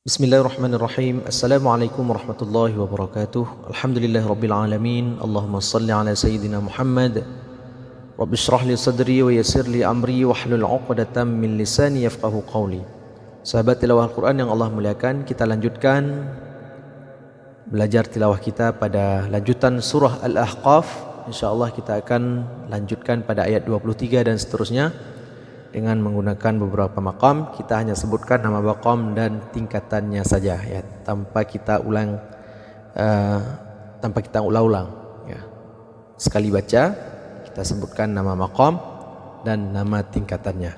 Bismillahirrahmanirrahim. Assalamualaikum warahmatullahi wabarakatuh. Alhamdulillahirabbil alamin. Allahumma shalli ala sayyidina Muhammad. Rabbi shrah li sadri wa yassir li amri wahlul 'uqdatam min lisani yafqahu qawli. Sahabat tilawah Al-Quran yang Allah muliakan, kita lanjutkan belajar tilawah kita pada lanjutan surah Al-Ahqaf. InsyaAllah kita akan lanjutkan pada ayat 23 dan seterusnya dengan menggunakan beberapa maqam. Kita hanya sebutkan nama maqam dan tingkatannya saja, ya, tanpa kita ulang ya. Sekali baca kita sebutkan nama maqam dan nama tingkatannya.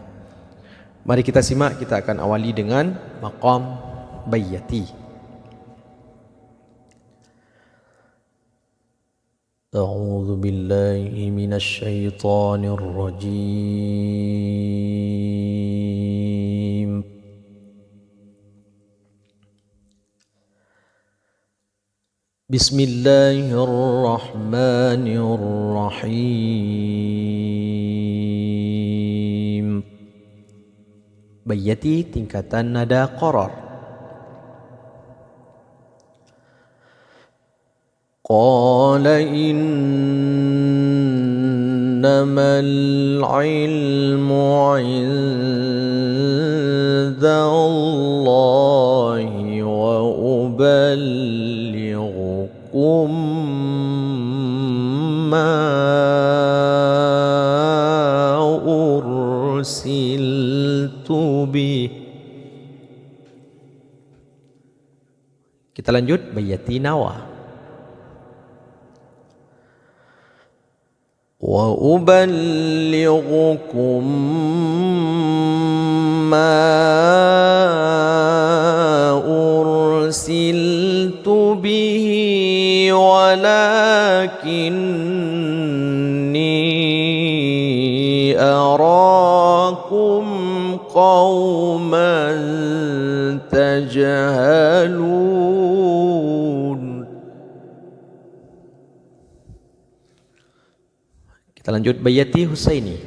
Mari kita simak. Kita akan awali dengan maqam bayyati. A'udzu billahi minasy syaithanir rajim. Bismillahirrahmanirrahim. Bayyati tingkatan nada qarar. Qala innamal ilmu 'indallahi wa uballighukum ma ursiltu bih. Kita lanjut bayyati nawa. Wa uballighukum ma ursiltu bihi walakinni arakum qauman tajhalun. Kita lanjut bayyati Husaini.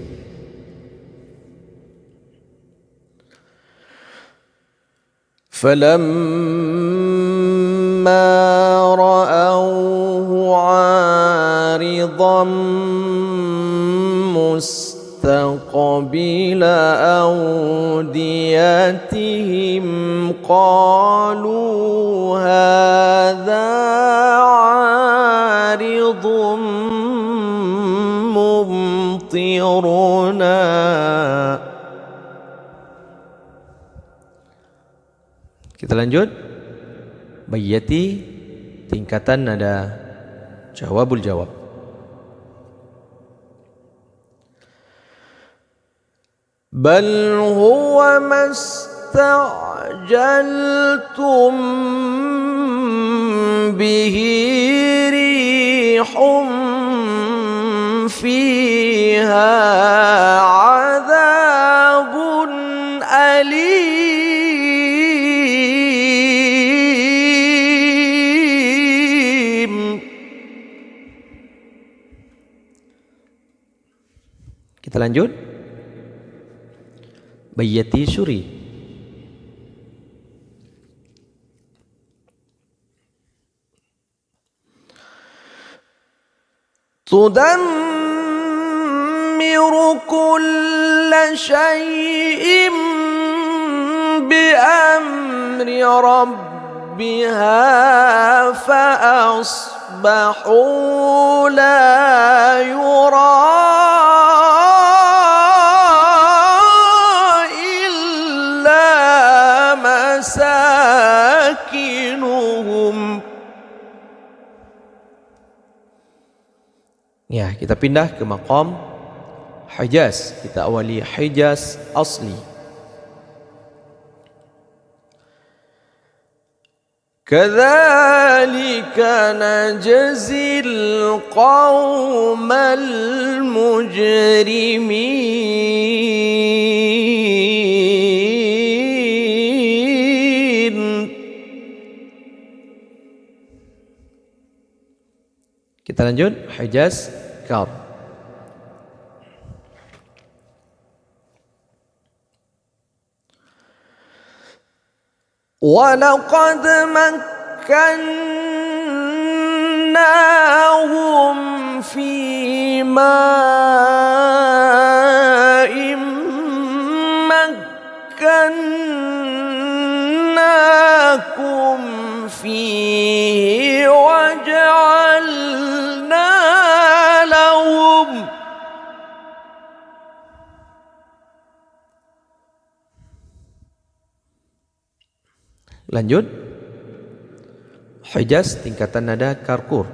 Falamma ra'awhu 'aridan mustaqbila awdiyatihim qalu hadha 'aridun mumtiruna. Kita lanjut bayyati tingkatan nada jawabul jawab. Bal huwa mastajaltum bihi rihum fiha 'adzabun alim. Kita lanjut bayyati Suri. Tudammiru kulla syai'in bi'amri rabbiha fa asbahu la yura illa masakinuhum. Ya, kita pindah ke maqam Hijaz. Kita awali Hijaz asli. Kadzalika najzil qaumal mujrimin. Kita lanjut Hijaz Kaf. وَلَقَدْ مَكَّنَّاهُمْ فِي مَاءٍ مَكَّنَّاكُمْ فِيهِ وَجَعَلْنَا لَهُمْ Lanjut. Hijaz tingkatan nada karkur.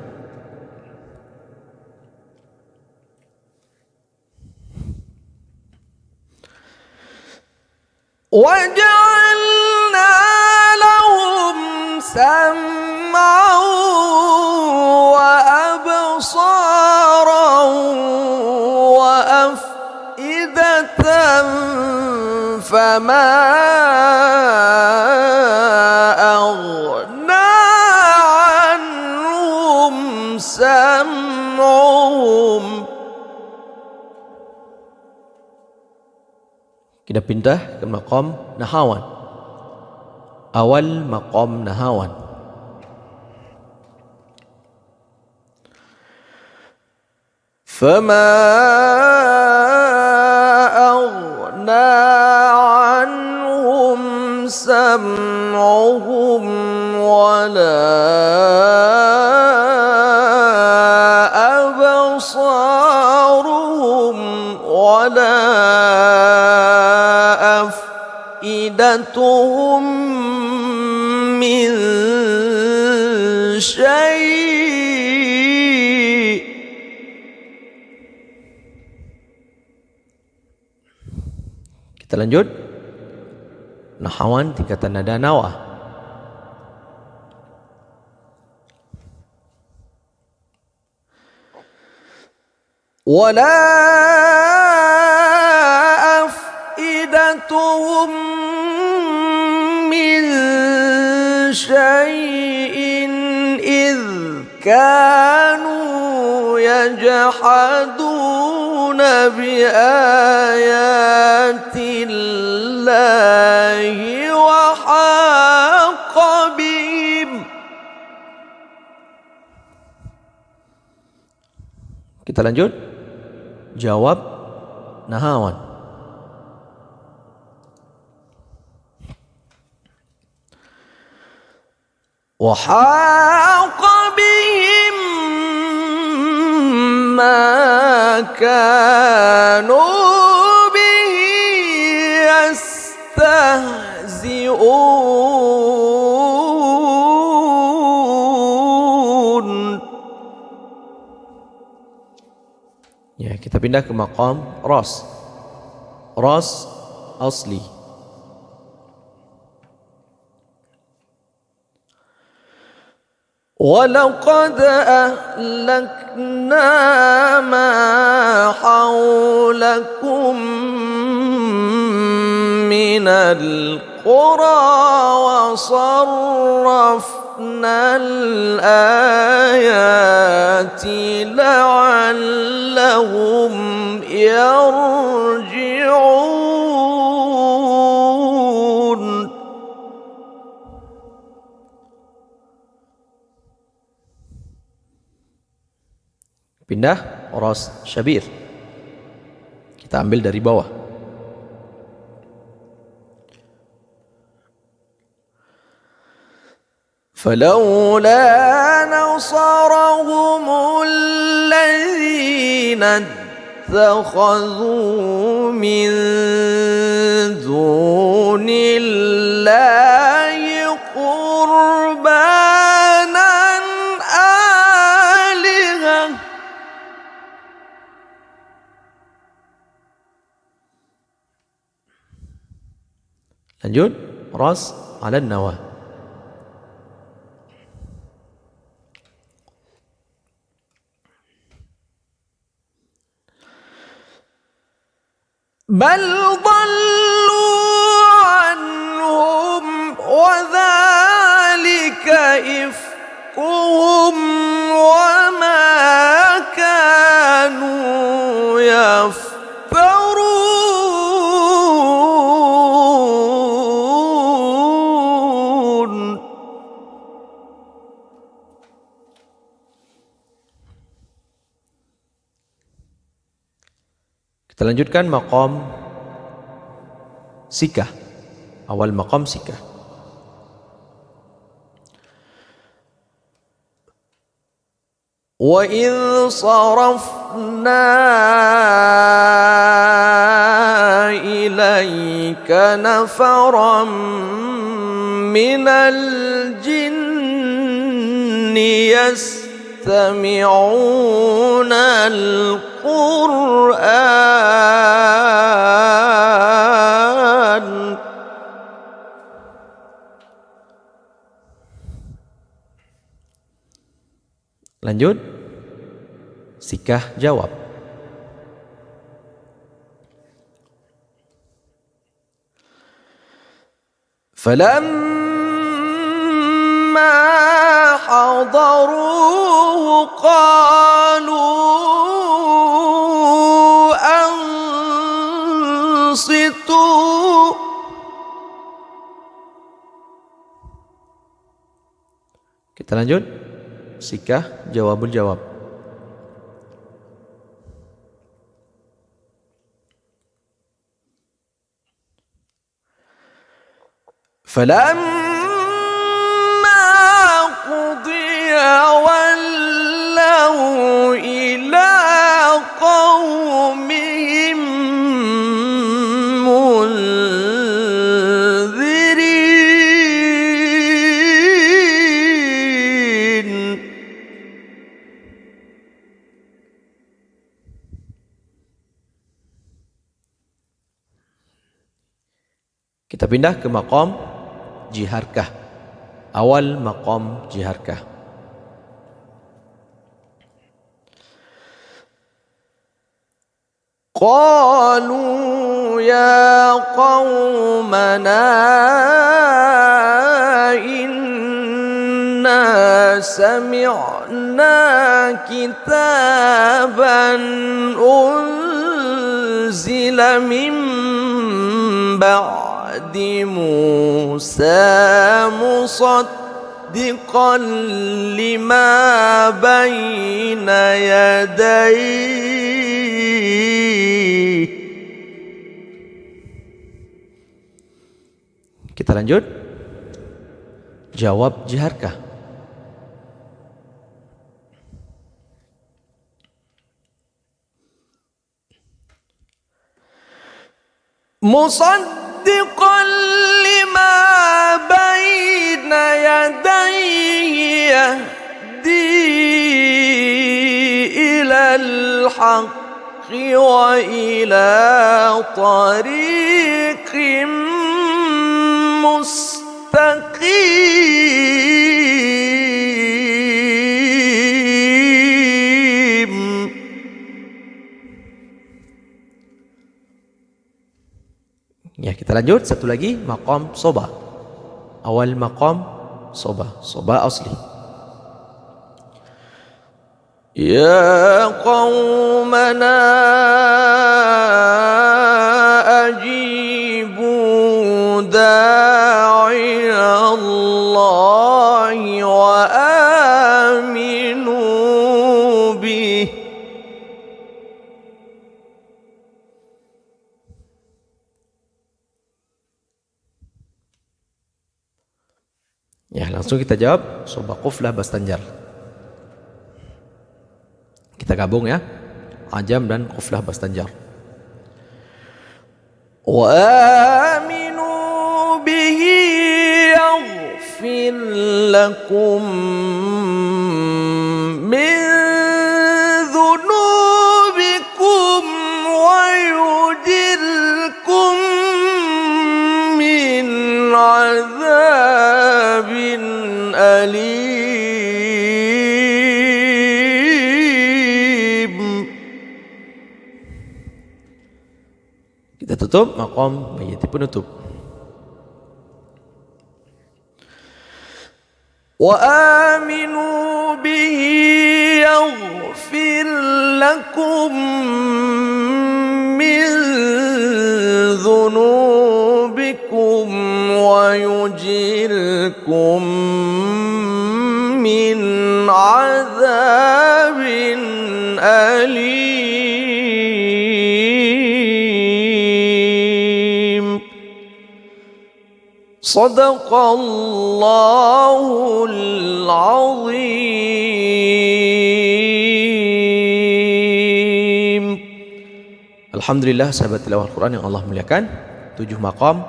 وَجَعَلْنَا لَهُمْ سَمْعًا وَأَبْصَارًا وَأَفْئِدَةً فَمَا أَغْنَى عَنْهُمْ سَمْعُهُمْ. Kita pindah ke maqam nahawan. Awal maqam nahawan. فَمَا أَغْنَى عَنْهُمْ سَمْعُهُمْ وَلَا أَبْصَارُهُمْ وَلَا أَفْئِدَتُهُمْ مِنْ شَيْءٍ. Kita lanjut. Nahawan tingkatan nada nawah. وَلَا أَفْئِدَتُهُمْ مِنْ شَيْءٍ إِذْ كَانُوا يَجْحَدُونَ بِآيَاتِ اللَّهِ وَحَاقَ بِهِمْ. Kita lanjut. Jawab nahawan. وَحَاقَ بِهِمْ مَا كَانُوا بِهِ يَسْتَهْزِئُونَ. Ya, kita pindah ke maqam ras. Ras asli. وَلَقَدْ أَهْلَكْنَا مَا حَوْلَكُمْ مِنَ الْقُرَى وَصَرَّفْنَا الْآيَاتِ لَعَلَّهُمْ يَرْجِعُونَ. Pindah ras syabir. Kita ambil dari bawah. فَلَوْلَا نَصَرَهُمُ الَّذِينَ اتَّخَذُوا مِن دُونِ اللَّهِ قُرْبَانًا آلِهَةً. Lanjut, ras ala nawah. Bal dhallu anhum wa dhalika ifkuhum wa ma kanu yaftarun. Kita lanjutkan maqam sikah. Awal maqam sikah. Wa idh sarafna ilaika nafaran minal jinni yastami'una al-Qur'an. Lanjut, sikah jawab. Falamma hadaruhu qalu ansitu. Kita lanjut, sikah jawabul jawab. Falamma qudiya wallaw ila qaumihim munzirin. Kita pindah ke maqam jiharkah. Awal maqam jiharkah. Qalu ya qaumana inna sami'na kitaban unzila min ba'di Musa musaddiqan lima bayna yadayhi. Kita lanjut, jawab jiharkah. Musaddiqan lima bayna yadayhi yahdi ilal haqqi wa ila tariqim mustaqim. Ya, kita lanjut satu lagi, maqam soba. Awal maqam soba, soba asli. Ya qaumana ajibu da'i Allahi wa aminu bih. Ya, langsung kita jawab soba quflah Bastanjar. Kita gabung ya, Ajam dan quflah Bastanjar. Wa aminu bihi yaghfir lakum min dhunubikum wa yujirkum min azabin alim. Kita tutup maqam mayyit penutup. Wa aminu bihi yaghfir lakum min dhunubikum wa yujirkum min azabin alim. Sadaqallahul azim. Alhamdulillah, sahabat tilawah Al-Quran yang Allah muliakan, 7 maqam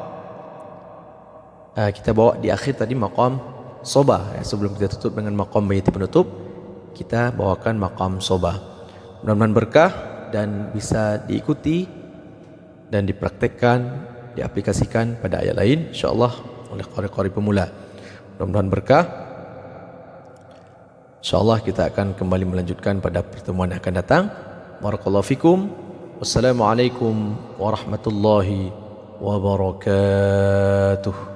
kita bawa di akhir tadi maqam soba. Sebelum kita tutup dengan maqam baiti penutup, kita bawakan maqam soba. Mudah-mudahan berkah dan bisa diikuti dan dipraktekkan, diaplikasikan pada ayat lain insyaAllah oleh qari-qari pemula. Mudah-mudahan berkah. InsyaAllah kita akan kembali melanjutkan pada pertemuan yang akan datang. Barakallahu fikum. Wassalamualaikum warahmatullahi wabarakatuh.